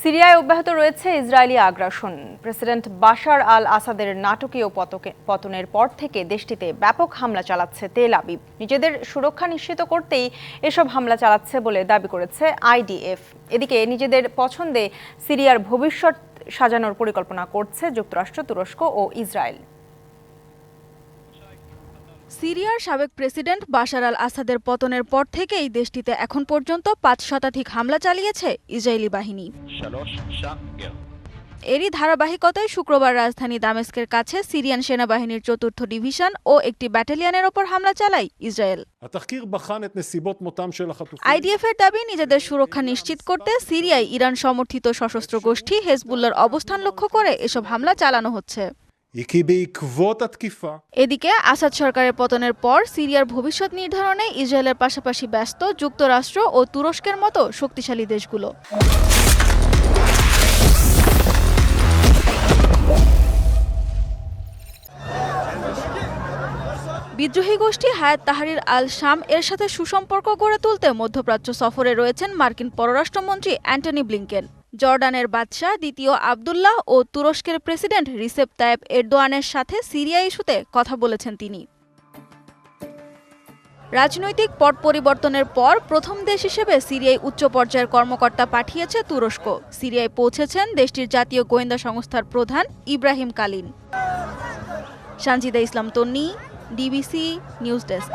সিরিয়ায় অব্যাহত রয়েছে ইসরায়েলি আগ্রাসন। প্রেসিডেন্ট বাশার আল আসাদের নাটকীয় পতনের পর থেকে দেশটিতে ব্যাপক হামলা চালাচ্ছে তেল আবিব। নিজেদের সুরক্ষা নিশ্চিত করতেই এসব হামলা চালাচ্ছে বলে দাবি করেছে আইডিএফ। এদিকে নিজেদের পছন্দে সিরিয়ার ভবিষ্যৎ সাজানোর পরিকল্পনা করছে যুক্তরাষ্ট্র, তুরস্ক ও ইসরায়েল। সিরিয়ার সাবেক প্রেসিডেন্ট বাশার আল আসাদের পতনের পর থেকেই দেশটিতে এখন পর্যন্ত ৫ শতাধিক হামলা চালিয়েছে ইসরায়েলি বাহিনী। এরই ধারাবাহিকতায় শুক্রবার রাজধানী দামেস্কের কাছে সিরিয়ান সেনাবাহিনীর ৪র্থ ডিভিশন ও একটি ব্যাটালিয়নের ওপর হামলা চালায় ইসরায়েল। আইডিএফ এর দাবি, নিজেদের সুরক্ষা নিশ্চিত করতে সিরিয়ায় ইরান সমর্থিত সশস্ত্র গোষ্ঠী হেজবুল্লাহর অবস্থান লক্ষ্য করে এসব হামলা চালানো হচ্ছে। এদিকে আসাদ সরকারের পতনের পর সিরিয়ার ভবিষ্যৎ নির্ধারণে ইসরায়েলের পাশাপাশি ব্যস্ত যুক্তরাষ্ট্র ও তুরস্কের মতো শক্তিশালী দেশগুলো। বিদ্রোহী গোষ্ঠী হায়াত তাহরির আল শাম এর সাথে সুসম্পর্ক গড়ে তুলতে মধ্যপ্রাচ্য সফরে রয়েছেন মার্কিন পররাষ্ট্রমন্ত্রী অ্যান্টনি ব্লিংকেন। জর্ডানের বাদশাহ দ্বিতীয় আবদুল্লাহ ও তুরস্কের প্রেসিডেন্ট রিসেপ তাইয়েপ এরদোয়ানের সাথে সিরিয়া ইস্যুতে কথা বলেছেন তিনি। রাজনৈতিক পট পরিবর্তনের পর প্রথম দেশ হিসেবে সিরিয়ায় উচ্চ পর্যায়ের কর্মকর্তা পাঠিয়েছে তুরস্ক। সিরিয়ায় পৌঁছেছেন দেশটির জাতীয় গোয়েন্দা সংস্থার প্রধান ইব্রাহিম কালিন। সানজিদা ইসলাম তন্নি, ডিবিসি নিউজ ডেস্ক।